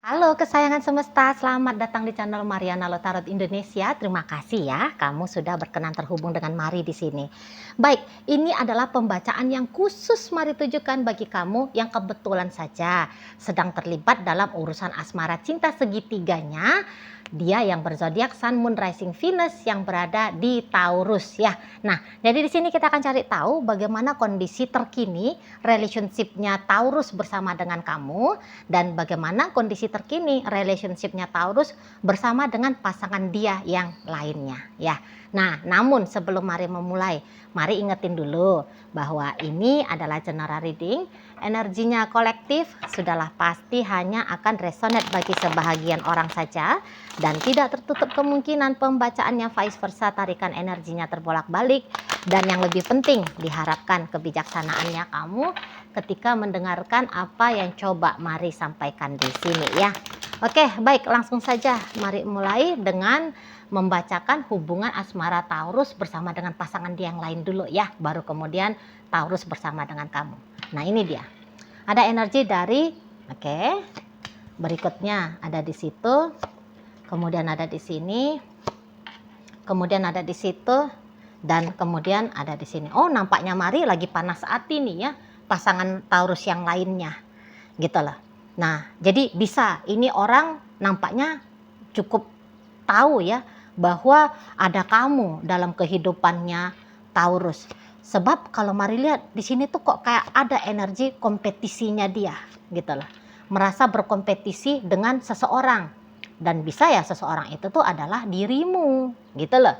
Halo kesayangan semesta, selamat datang di channel Mariana Lotarot Indonesia. Terima kasih ya, kamu sudah berkenan terhubung dengan Mari di sini. Baik, ini adalah pembacaan yang khusus Mari tujukan bagi kamu yang kebetulan saja sedang terlibat dalam urusan asmara cinta segitiganya. Dia yang berzodiak Sun, Moon, Rising, Venus yang berada di Taurus ya. Nah, jadi di sini kita akan cari tahu bagaimana kondisi terkini relationship-nya Taurus bersama dengan kamu dan bagaimana kondisi terkini relationship-nya Taurus bersama dengan pasangan dia yang lainnya ya. Nah, namun sebelum Mari memulai, Mari ingetin dulu bahwa ini adalah general reading, energinya kolektif, sudahlah pasti hanya akan resonate bagi sebahagian orang saja dan tidak tertutup kemungkinan pembacaannya vice versa, tarikan energinya terbolak-balik, dan yang lebih penting diharapkan kebijaksanaannya kamu ketika mendengarkan apa yang coba Mari sampaikan di sini ya. Oke, baik, langsung saja Mari mulai dengan membacakan hubungan asmara Taurus bersama dengan pasangan dia yang lain dulu ya, baru kemudian Taurus bersama dengan kamu. Nah, ini dia. Ada energi dari berikutnya ada di situ, kemudian ada di sini, kemudian ada di situ, dan kemudian ada di sini. Oh, nampaknya Mari lagi panas hati nih ya, pasangan Taurus yang lainnya gitu loh. Nah, jadi bisa ini orang nampaknya cukup tahu ya bahwa ada kamu dalam kehidupannya Taurus. Sebab kalau Mari lihat di sini tuh kok kayak ada energi kompetisinya dia gitu loh. Merasa berkompetisi dengan seseorang dan bisa ya seseorang itu tuh adalah dirimu gitu loh.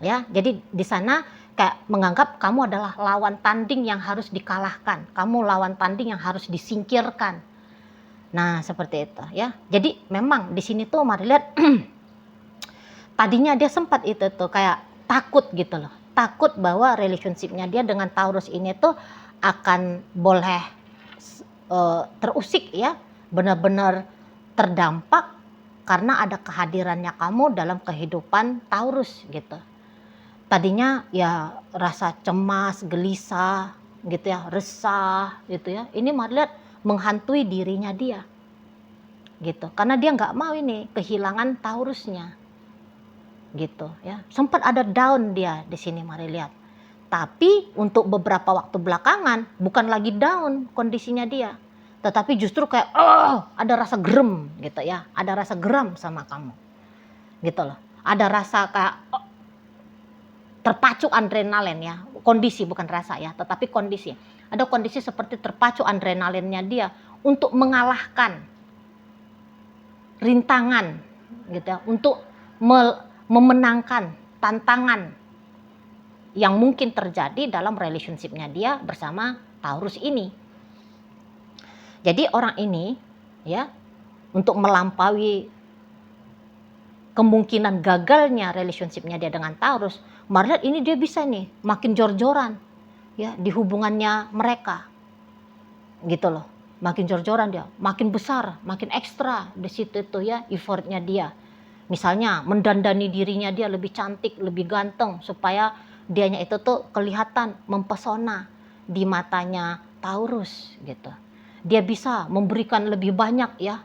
Ya, jadi di sana kayak menganggap kamu adalah lawan tanding yang harus dikalahkan, kamu lawan tanding yang harus disingkirkan. Nah, seperti itu ya. Jadi memang di sini tuh Mari lihat tadinya dia sempat itu tuh kayak takut gitu loh. Takut bahwa relationship-nya dia dengan Taurus ini tuh akan boleh terusik ya, benar-benar terdampak karena ada kehadirannya kamu dalam kehidupan Taurus gitu. Tadinya ya rasa cemas, gelisah gitu ya, resah gitu ya. Ini Mari lihat menghantui dirinya dia gitu. Karena dia nggak mau ini kehilangan Taurusnya gitu ya. Sempat ada down dia di sini Mari lihat. Tapi untuk beberapa waktu belakangan bukan lagi down kondisinya dia. Tetapi justru kayak ada rasa gerem gitu ya. Ada rasa geram sama kamu. Gitu loh. Ada rasa kayak terpacu adrenalin ya, kondisi bukan rasa ya, tetapi kondisi. Ada kondisi seperti terpacu adrenalinnya dia untuk mengalahkan rintangan gitu ya, untuk memenangkan tantangan yang mungkin terjadi dalam relationship-nya dia bersama Taurus ini. Jadi orang ini ya, untuk melampaui kemungkinan gagalnya relationship-nya dia dengan Taurus, Mari lihat ini dia bisa nih makin jor-joran ya di hubungannya mereka gitu loh. Makin jor-joran dia, makin besar, makin ekstra di situ tuh ya effortnya dia. Misalnya mendandani dirinya dia lebih cantik, lebih ganteng supaya dianya itu tuh kelihatan mempesona di matanya Taurus gitu. Dia bisa memberikan lebih banyak ya,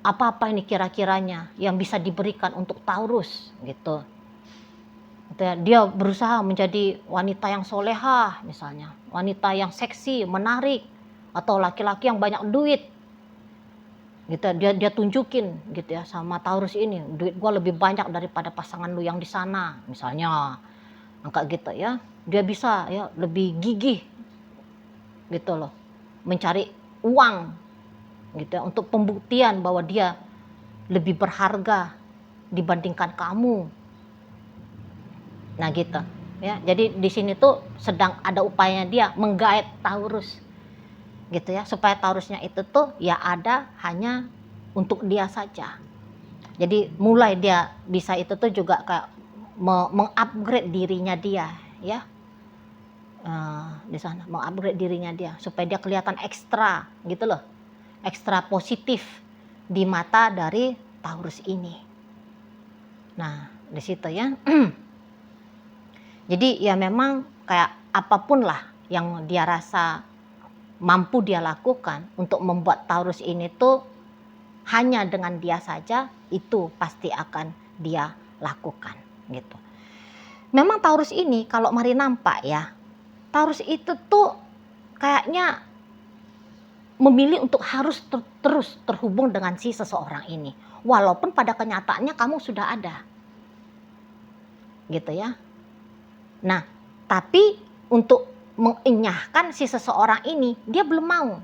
apa-apa ini kira-kiranya yang bisa diberikan untuk Taurus gitu. Dia berusaha menjadi wanita yang solehah misalnya, wanita yang seksi, menarik, atau laki-laki yang banyak duit gitu. Dia tunjukin gitu ya sama Taurus ini, duit gua lebih banyak daripada pasangan lu yang di sana misalnya, angka gitu ya. Dia bisa ya lebih gigih gitu loh, mencari uang gitu ya, untuk pembuktian bahwa dia lebih berharga dibandingkan kamu. Nah gitu ya. Jadi di sini tuh sedang ada upayanya dia menggait Taurus gitu ya, supaya Taurusnya itu tuh ya ada hanya untuk dia saja. Jadi mulai dia bisa itu tuh juga kayak mengupgrade dirinya dia ya, di sana mengupgrade dirinya dia supaya dia kelihatan ekstra gitu loh, ekstra positif di mata dari Taurus ini. Nah di situ ya. Jadi ya memang kayak apapun lah yang dia rasa mampu dia lakukan untuk membuat Taurus ini tuh hanya dengan dia saja, itu pasti akan dia lakukan gitu. Memang Taurus ini kalau mari nampak ya, Taurus itu tuh kayaknya memilih untuk harus terus terhubung dengan si seseorang ini. Walaupun pada kenyataannya kamu sudah ada. Gitu ya. Nah, tapi untuk mengenyahkan si seseorang ini, dia belum mau.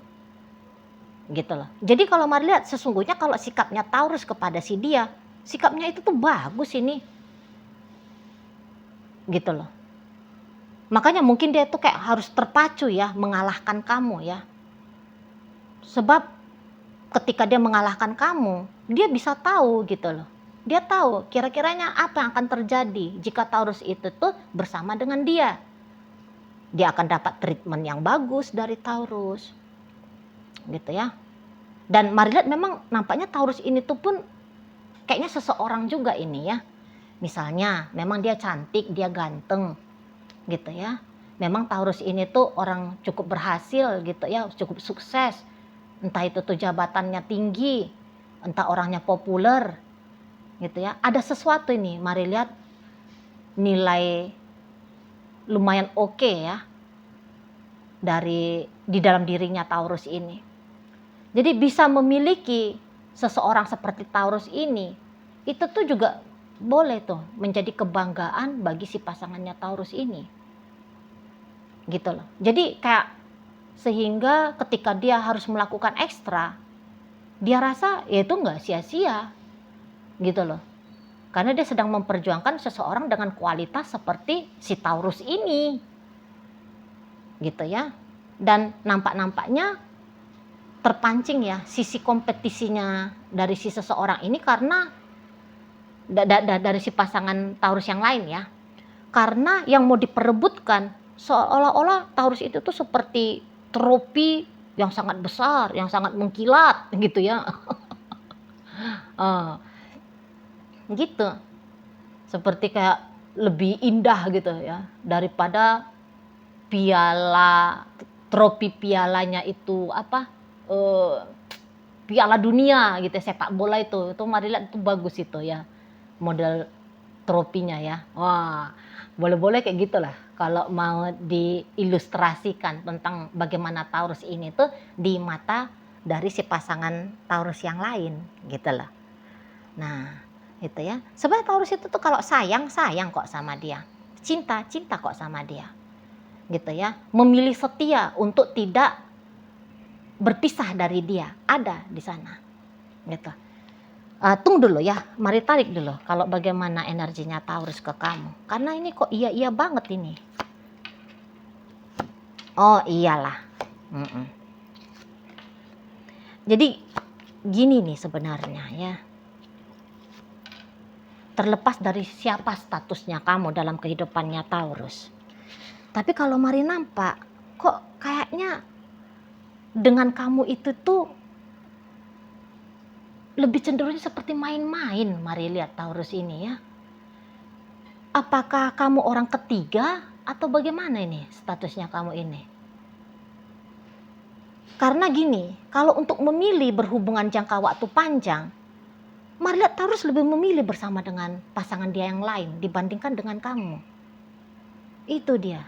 Gitu loh. Jadi kalau mari lihat, sesungguhnya kalau sikapnya Taurus kepada si dia, sikapnya itu tuh bagus ini. Gitu loh. Makanya mungkin dia tuh kayak harus terpacu ya mengalahkan kamu ya. Sebab ketika dia mengalahkan kamu, dia bisa tahu gitu loh. Dia tahu kira-kiranya apa yang akan terjadi jika Taurus itu tuh bersama dengan dia. Dia akan dapat treatment yang bagus dari Taurus. Gitu ya. Dan mari lihat memang nampaknya Taurus ini tuh pun kayaknya seseorang juga ini ya. Misalnya memang dia cantik, dia ganteng gitu ya. Memang Taurus ini tuh orang cukup berhasil gitu ya, cukup sukses. Entah itu tuh jabatannya tinggi, entah orangnya populer gitu ya. Ada sesuatu ini, mari lihat nilai lumayan oke ya di dalam dirinya Taurus ini. Jadi bisa memiliki seseorang seperti Taurus ini, itu tuh juga boleh tuh menjadi kebanggaan bagi si pasangannya Taurus ini. Gitu loh. Jadi kayak sehingga ketika dia harus melakukan ekstra, dia rasa ya itu nggak sia-sia gitu loh. Karena dia sedang memperjuangkan seseorang dengan kualitas seperti si Taurus ini. Gitu ya. Dan nampak-nampaknya terpancing ya sisi kompetisinya dari si seseorang ini karena dari si pasangan Taurus yang lain ya. Karena yang mau diperebutkan seolah-olah Taurus itu tuh seperti trofi yang sangat besar, yang sangat mengkilat gitu ya. Gitu. Seperti kayak lebih indah gitu ya daripada trofi pialanya itu apa? Piala dunia gitu ya, sepak bola itu mari lihat itu bagus itu ya. Model trofinya ya. Wah, boleh-boleh kayak gitulah kalau mau diilustrasikan tentang bagaimana Taurus ini tuh di mata dari si pasangan Taurus yang lain gitu loh. Nah, itu ya. Sebenarnya Taurus itu tuh kalau sayang kok sama dia. Cinta kok sama dia. Gitu ya. Memilih setia untuk tidak berpisah dari dia. Ada di sana. Gitu. Tunggu dulu ya, mari tarik dulu kalau bagaimana energinya Taurus ke kamu. Karena ini kok iya banget ini. Oh iyalah. Jadi gini nih sebenarnya ya. Terlepas dari siapa statusnya kamu dalam kehidupannya Taurus. Tapi kalau mari nampak, kok kayaknya dengan kamu itu tuh lebih cenderungnya seperti main-main, mari lihat Taurus ini ya. Apakah kamu orang ketiga atau bagaimana ini statusnya kamu ini? Karena gini, kalau untuk memilih berhubungan jangka waktu panjang, mari lihat Taurus lebih memilih bersama dengan pasangan dia yang lain dibandingkan dengan kamu. Itu dia.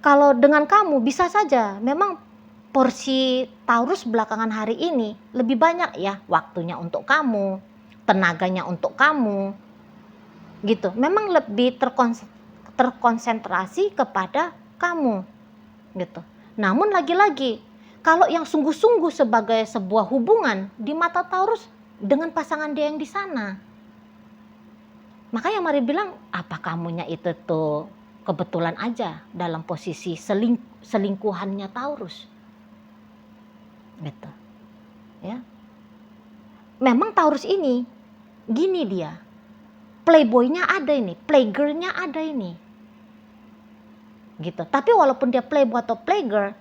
Kalau dengan kamu bisa saja, memang porsi Taurus belakangan hari ini lebih banyak ya waktunya untuk kamu, tenaganya untuk kamu, gitu. Memang lebih terkonsentrasi kepada kamu, gitu. Namun lagi-lagi, kalau yang sungguh-sungguh sebagai sebuah hubungan di mata Taurus dengan pasangan dia yang di sana. Makanya mari bilang, apa kamunya itu tuh kebetulan aja dalam posisi selingkuhannya Taurus. Gitu. Ya. Memang Taurus ini gini dia. Playboy-nya ada ini, playgirl-nya ada ini. Gitu. Tapi walaupun dia playboy atau playgirl,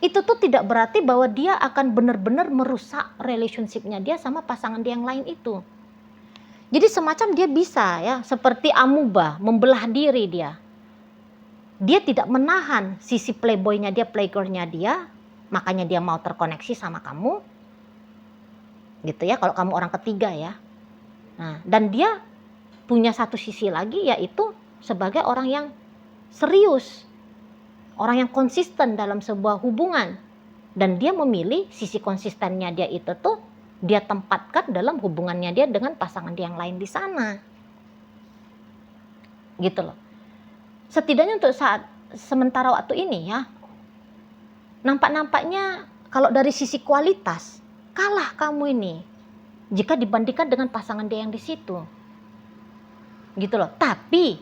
itu tuh tidak berarti bahwa dia akan benar-benar merusak relationship-nya dia sama pasangan dia yang lain itu. Jadi semacam dia bisa ya, seperti amuba, membelah diri dia. Dia tidak menahan sisi playboy-nya dia, playgirl-nya dia, makanya dia mau terkoneksi sama kamu. gitu ya, kalau kamu orang ketiga ya. Nah, dan dia punya satu sisi lagi, yaitu sebagai orang yang serius, orang yang konsisten dalam sebuah hubungan, dan dia memilih sisi konsistennya dia itu tuh dia tempatkan dalam hubungannya dia dengan pasangan dia yang lain di sana, gitu loh. Setidaknya untuk saat sementara waktu ini ya, nampak-nampaknya kalau dari sisi kualitas kalah kamu ini jika dibandingkan dengan pasangan dia yang di situ, gitu loh. Tapi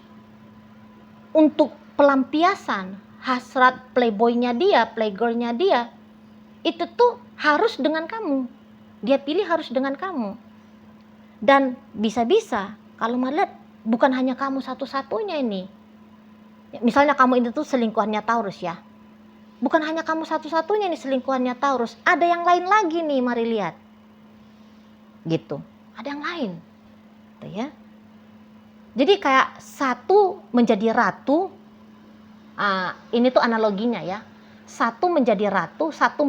untuk pelampiasan hasrat playboynya dia, playgirlnya dia, itu tuh harus dengan kamu. Dia pilih harus dengan kamu. Dan bisa-bisa kalau melihat bukan hanya kamu satu-satunya ini. Misalnya kamu ini tuh selingkuhannya Taurus ya. Bukan hanya kamu satu-satunya nih selingkuhannya Taurus. Ada yang lain lagi nih, mari lihat. Gitu. Ada yang lain. Gitu ya. Jadi kayak satu menjadi ratu. Ini tuh analoginya ya. Satu menjadi ratu, satu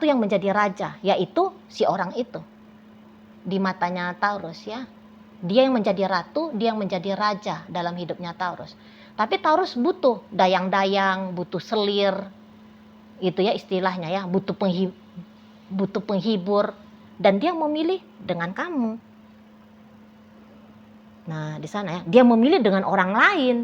yang menjadi raja, yaitu si orang itu. Di matanya Taurus ya. Dia yang menjadi ratu, dia yang menjadi raja dalam hidupnya Taurus. Tapi Taurus butuh dayang-dayang, butuh selir, itu ya istilahnya ya, butuh penghibur, dan dia memilih dengan kamu. Nah di sana ya, dia memilih dengan orang lain.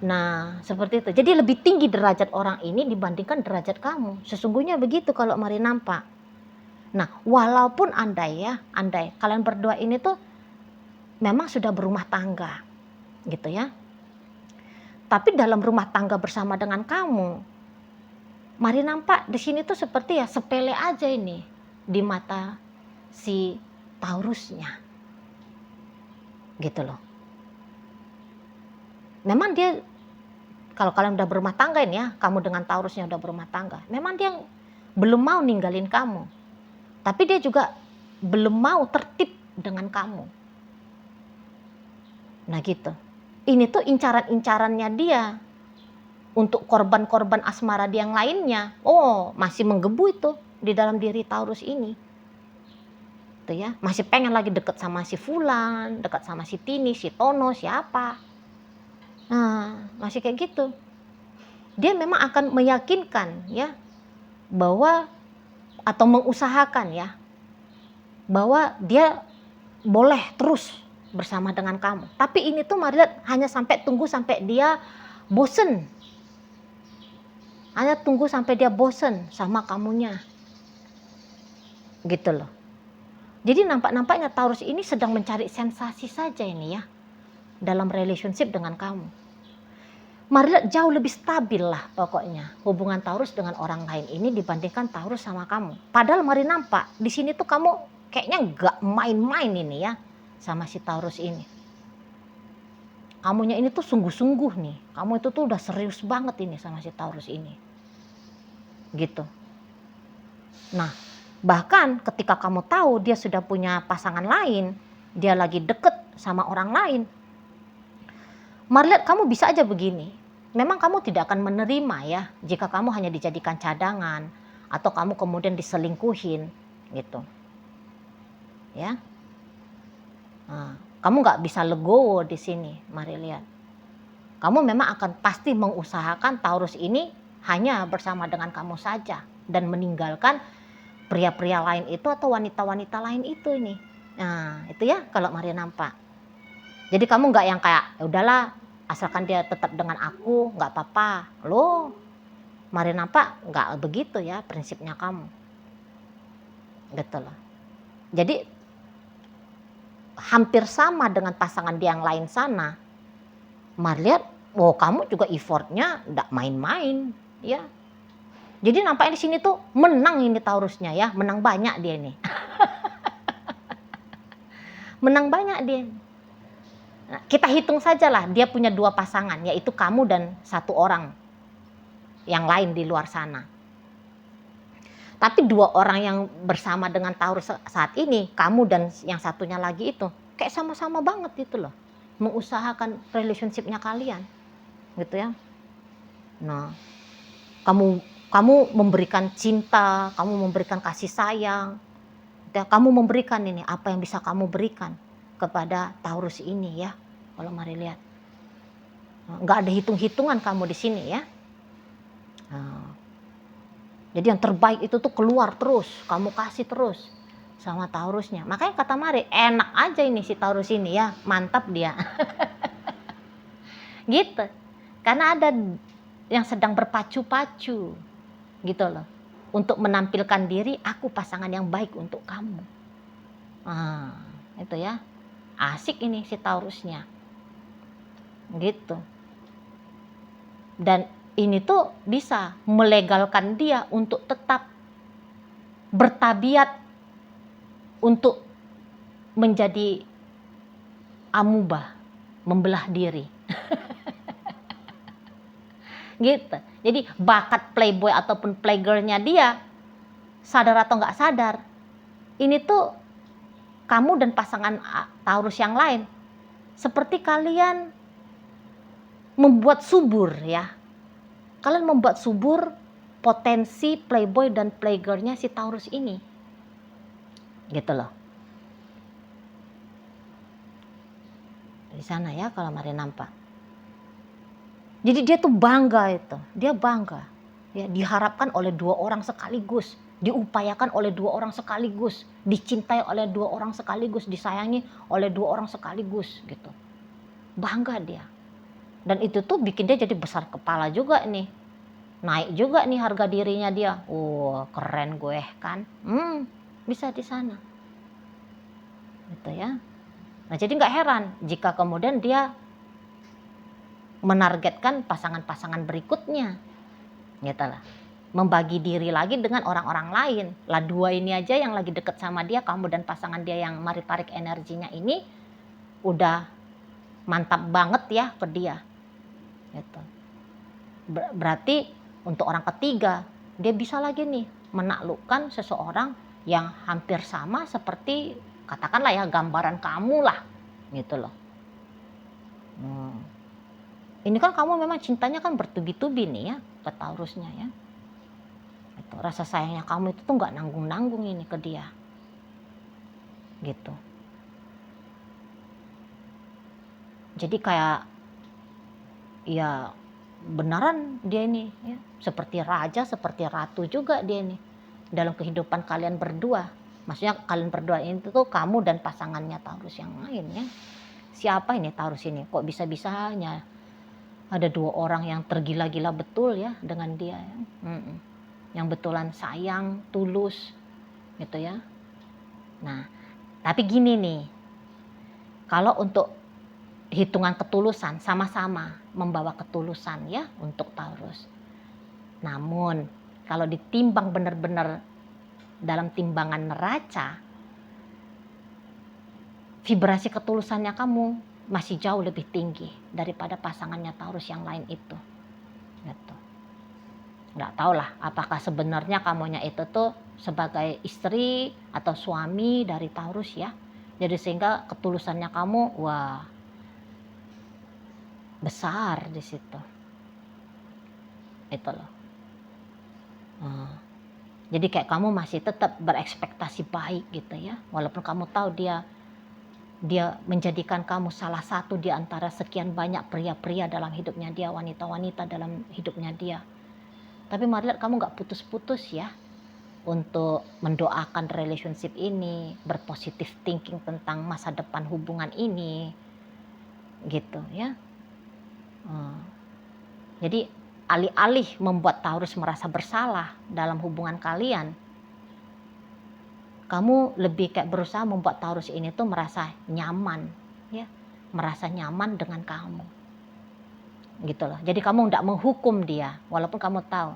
Nah seperti itu. Jadi lebih tinggi derajat orang ini dibandingkan derajat kamu. Sesungguhnya begitu kalau mari nampak. Nah, walaupun andai kalian berdua ini tuh memang sudah berumah tangga, gitu ya. Tapi dalam rumah tangga bersama dengan kamu, mari nampak di sini tuh seperti ya sepele aja ini di mata si Taurusnya, gitu loh. Memang dia, kalau kalian udah berumah tangga ini ya, kamu dengan Taurusnya udah berumah tangga, memang dia belum mau ninggalin kamu. Tapi dia juga belum mau tertib dengan kamu. Nah gitu. Ini tuh incaran-incarannya dia untuk korban-korban asmara dia yang lainnya. Oh, masih menggebu itu di dalam diri Taurus ini. Tuh ya, masih pengen lagi deket sama si Fulan, dekat sama si Tini, si Tono, siapa. Nah, masih kayak gitu. Dia memang akan meyakinkan ya bahwa, atau mengusahakan ya, bahwa dia boleh terus bersama dengan kamu. Tapi ini tuh mari lihat, hanya tunggu sampai dia bosen. Hanya tunggu sampai dia bosen sama kamunya. Gitu loh. Jadi nampak-nampaknya Taurus ini sedang mencari sensasi saja ini ya, dalam relationship dengan kamu. Mari lihat, jauh lebih stabil lah pokoknya hubungan Taurus dengan orang lain ini dibandingkan Taurus sama kamu. Padahal mari nampak di sini tuh kamu kayaknya gak main-main ini ya sama si Taurus ini. Kamunya ini tuh sungguh-sungguh nih. Kamu itu tuh udah serius banget ini sama si Taurus ini. Gitu. Nah, bahkan ketika kamu tahu dia sudah punya pasangan lain, dia lagi deket sama orang lain, mari lihat, kamu bisa aja begini. Memang kamu tidak akan menerima ya jika kamu hanya dijadikan cadangan atau kamu kemudian diselingkuhin gitu. Ya. Nah, kamu nggak bisa legowo di sini. Mari lihat. Kamu memang akan pasti mengusahakan Taurus ini hanya bersama dengan kamu saja dan meninggalkan pria-pria lain itu atau wanita-wanita lain itu ini. Nah, itu ya kalau mari nampak. Jadi kamu nggak yang kayak, ya udahlah, asalkan dia tetap dengan aku, nggak apa-apa. Loh, mari nampak nggak begitu ya prinsipnya kamu. Gitu loh. Jadi hampir sama dengan pasangan dia yang lain sana. Mari lihat, oh kamu juga effortnya nggak main-main, ya. Jadi nampaknya di sini tuh menang ini Taurusnya ya, menang banyak dia ini. Menang banyak dia. Nah, kita hitung sajalah dia punya 2 pasangan, yaitu kamu dan 1 orang yang lain di luar sana. Tapi 2 orang yang bersama dengan Taurus saat ini, kamu dan yang satunya lagi itu, kayak sama-sama banget itu loh, mengusahakan relationship-nya kalian, gitu ya. Nah, kamu Kamu memberikan cinta, kamu memberikan kasih sayang, kamu memberikan ini apa yang bisa kamu berikan kepada Taurus ini ya. Kalau mari lihat, nggak ada hitung-hitungan kamu di sini ya. Jadi yang terbaik itu tuh keluar terus, kamu kasih terus sama Taurusnya. Makanya kata Mari, enak aja ini si Taurus ini ya, mantap dia. Gitu. Karena ada yang sedang berpacu-pacu gitu loh. Untuk menampilkan diri, aku pasangan yang baik untuk kamu. Itu ya. Asik ini si Taurusnya. Gitu. Dan ini tuh bisa melegalkan dia untuk tetap bertabiat untuk menjadi amuba, membelah diri. Gitu. Jadi bakat playboy ataupun playgirlnya dia, sadar atau nggak sadar, ini tuh kamu dan pasangan Taurus yang lain, seperti kalian membuat subur ya. Kalian membuat subur potensi playboy dan playgirlnya si Taurus ini. Gitu loh. Di sana ya kalau Mari nampak. Jadi dia tuh bangga itu. Dia bangga. Ya, diharapkan oleh dua orang sekaligus. Diupayakan oleh dua orang sekaligus. Dicintai oleh dua orang sekaligus. Disayangi oleh dua orang sekaligus gitu. Bangga dia. Dan itu tuh bikin dia jadi besar kepala juga nih. Naik juga nih harga dirinya dia. Keren gue kan. Bisa di sana. Gitu ya. Nah jadi nggak heran jika kemudian dia menargetkan pasangan-pasangan berikutnya. Gitu lah. Membagi diri lagi dengan orang-orang lain. Lah dua ini aja yang lagi deket sama dia, kamu dan pasangan dia yang Mari tarik energinya ini, udah mantap banget ya ke dia. Gitu. Berarti untuk orang ketiga, dia bisa lagi nih menaklukkan seseorang yang hampir sama seperti katakanlah ya gambaran kamu lah gitu loh. Ini kan kamu memang cintanya kan bertubi-tubi nih ya ke Taurusnya ya. Itu rasa sayangnya kamu itu tuh nggak nanggung-nanggung ini ke dia. Gitu. Jadi kayak ya beneran dia ini ya, seperti raja, seperti ratu juga dia ini dalam kehidupan kalian berdua. Maksudnya kalian berdua ini tuh kamu dan pasangannya Taurus yang lain ya. Siapa ini Taurus ini? Kok bisa-bisanya ada dua orang yang tergila-gila betul ya dengan dia ya. Yang betulan sayang, tulus gitu ya. Nah, tapi gini nih. Kalau untuk hitungan ketulusan, sama-sama membawa ketulusan ya untuk Taurus. Namun kalau ditimbang benar-benar dalam timbangan neraca, vibrasi ketulusannya kamu masih jauh lebih tinggi daripada pasangannya Taurus yang lain itu. Gitu. Nggak tahu lah apakah sebenarnya kamunya itu tuh sebagai istri atau suami dari Taurus ya. Jadi sehingga ketulusannya kamu wah besar di situ. Itu loh. Jadi kayak kamu masih tetap berekspektasi baik gitu ya. Walaupun kamu tahu dia menjadikan kamu salah satu di antara sekian banyak pria-pria dalam hidupnya dia, wanita-wanita dalam hidupnya dia. Tapi Mari lihat kamu nggak putus-putus ya untuk mendoakan relationship ini, berpositif thinking tentang masa depan hubungan ini, gitu ya. Jadi alih-alih membuat Taurus merasa bersalah dalam hubungan kalian, kamu lebih kayak berusaha membuat Taurus ini tuh merasa nyaman, ya, merasa nyaman dengan kamu, gitu loh. Jadi kamu tidak menghukum dia, walaupun kamu tahu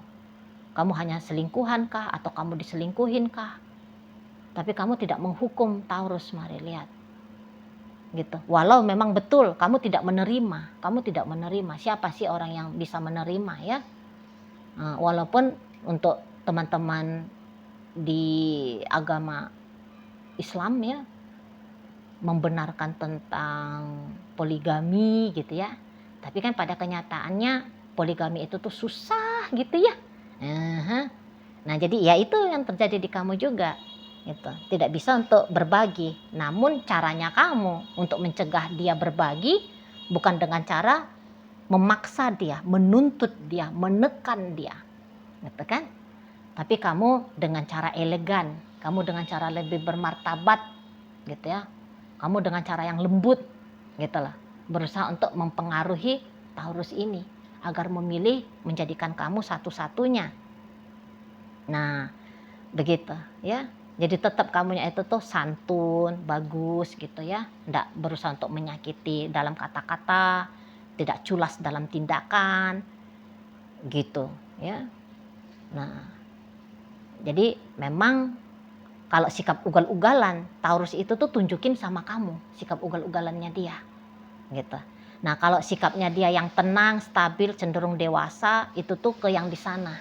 kamu hanya selingkuhan kah atau kamu diselingkuhin kah, tapi kamu tidak menghukum Taurus. Mari lihat. Gitu. Walau memang betul kamu tidak menerima, siapa sih orang yang bisa menerima ya? Walaupun untuk teman-teman di agama Islam ya membenarkan tentang poligami gitu ya, tapi kan pada kenyataannya poligami itu tuh susah gitu ya, Aha. Nah, jadi ya itu yang terjadi di kamu juga. Gitu. Tidak bisa untuk berbagi. Namun caranya kamu untuk mencegah dia berbagi bukan dengan cara memaksa dia, menuntut dia, menekan dia. Gitu kan? Tapi kamu dengan cara elegan, kamu dengan cara lebih bermartabat, gitu ya. Kamu dengan cara yang lembut, gitu lah. Berusaha untuk mempengaruhi Taurus ini agar memilih menjadikan kamu satu-satunya. Nah, begitu ya. Jadi tetap kamunya itu tuh santun, bagus gitu ya. Nggak berusaha untuk menyakiti dalam kata-kata, tidak culas dalam tindakan, gitu ya. Nah, jadi memang kalau sikap ugal-ugalan, Taurus itu tuh tunjukin sama kamu sikap ugal-ugalannya dia, gitu. Nah, kalau sikapnya dia yang tenang, stabil, cenderung dewasa, itu tuh ke yang di sana.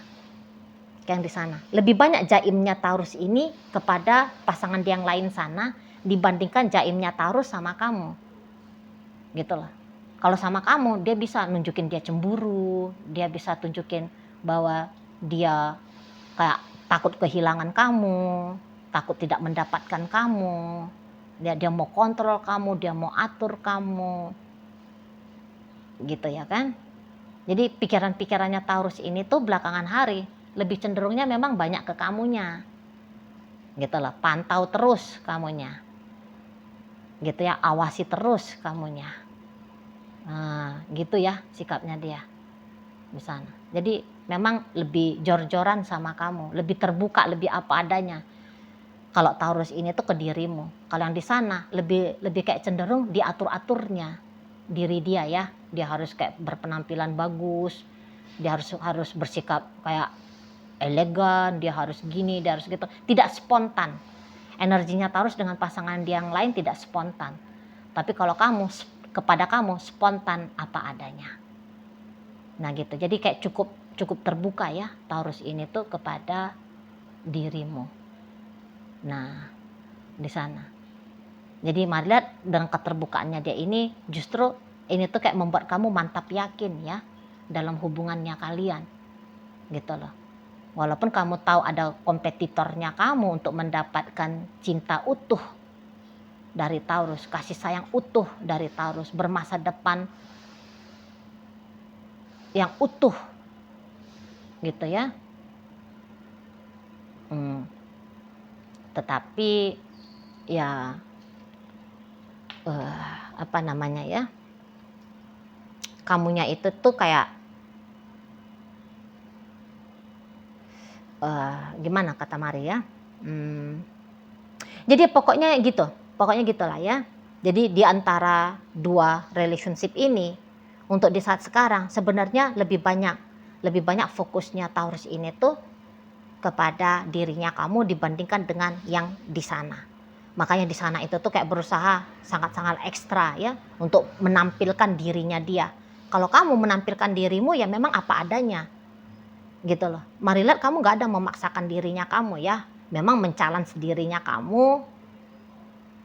Yang di sana. Lebih banyak jaimnya Taurus ini kepada pasangan dia yang lain sana dibandingkan jaimnya Taurus sama kamu. Gitu loh. Kalau sama kamu, dia bisa nunjukin dia cemburu, dia bisa tunjukin bahwa dia kayak takut kehilangan kamu, takut tidak mendapatkan kamu. Dia mau kontrol kamu, dia mau atur kamu. Gitu ya kan? Jadi pikiran-pikirannya Taurus ini tuh belakangan hari lebih cenderungnya memang banyak ke kamunya. Gitu loh, pantau terus kamunya. Gitu ya, awasi terus kamunya. Nah, gitu ya sikapnya dia di sana. Jadi memang lebih jor-joran sama kamu, lebih terbuka, lebih apa adanya. Kalau Taurus ini tuh ke dirimu. Kalau yang di sana lebih kayak cenderung diatur-aturnya diri dia ya. Dia harus kayak berpenampilan bagus, dia harus bersikap kayak elegan, dia harus gini, dia harus gitu. Tidak spontan. Energinya Taurus dengan pasangan dia yang lain tidak spontan. Tapi kalau kamu, kepada kamu spontan apa adanya. Nah gitu. Jadi kayak cukup terbuka ya Taurus ini tuh kepada dirimu. Nah, di sana. Jadi mari lihat dengan keterbukaannya dia ini, justru ini tuh kayak membuat kamu mantap yakin ya dalam hubungannya kalian. Gitu loh. Walaupun kamu tahu ada kompetitornya kamu untuk mendapatkan cinta utuh dari Taurus, kasih sayang utuh dari Taurus, bermasa depan yang utuh gitu ya. Tetapi ya apa namanya ya, kamunya itu tuh kayak gimana kata Mari ya, jadi pokoknya gitulah ya. Jadi di antara dua relationship ini untuk di saat sekarang sebenarnya lebih banyak fokusnya Taurus ini tuh kepada dirinya kamu dibandingkan dengan yang di sana. Makanya di sana itu tuh kayak berusaha sangat-sangat ekstra ya untuk menampilkan dirinya dia. Kalau kamu menampilkan dirimu ya memang apa adanya. Gitu loh. Mari lihat kamu gak ada memaksakan dirinya kamu ya. Memang men-challenge dirinya kamu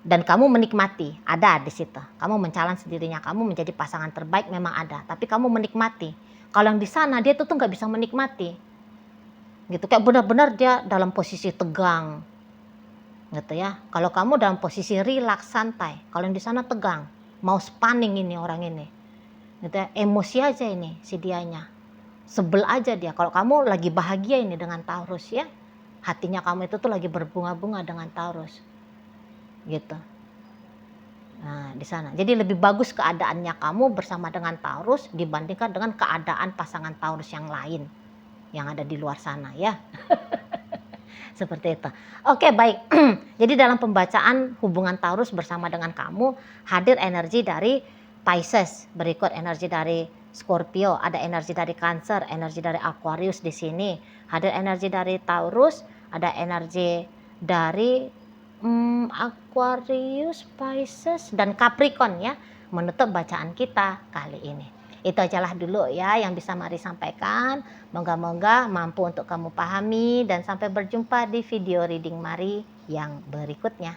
dan kamu menikmati. Ada di situ. Kamu men-challenge dirinya kamu menjadi pasangan terbaik memang ada. Tapi kamu menikmati. Kalau yang di sana dia tuh gak bisa menikmati. Gitu kayak benar-benar dia dalam posisi tegang gitu ya. Kalau kamu dalam posisi rilaks santai, kalau yang di sana tegang, mau spanning ini orang ini gitu ya, emosi aja ini si dianya, sebel aja dia. Kalau kamu lagi bahagia ini dengan Taurus ya, hatinya kamu itu tuh lagi berbunga-bunga dengan Taurus gitu. Nah di sana jadi lebih bagus keadaannya kamu bersama dengan Taurus dibandingkan dengan keadaan pasangan Taurus yang lain yang ada di luar sana ya. Seperti itu. Oke, baik. Jadi dalam pembacaan hubungan Taurus bersama dengan kamu hadir energi dari Pisces, berikut energi dari Scorpio, ada energi dari Cancer, energi dari Aquarius di sini. Hadir energi dari Taurus, ada energi dari Aquarius, Pisces dan Capricorn ya. Menutup bacaan kita kali ini. Itu ajalah dulu ya yang bisa Mari sampaikan. Moga-moga mampu untuk kamu pahami dan sampai berjumpa di video reading Mari yang berikutnya.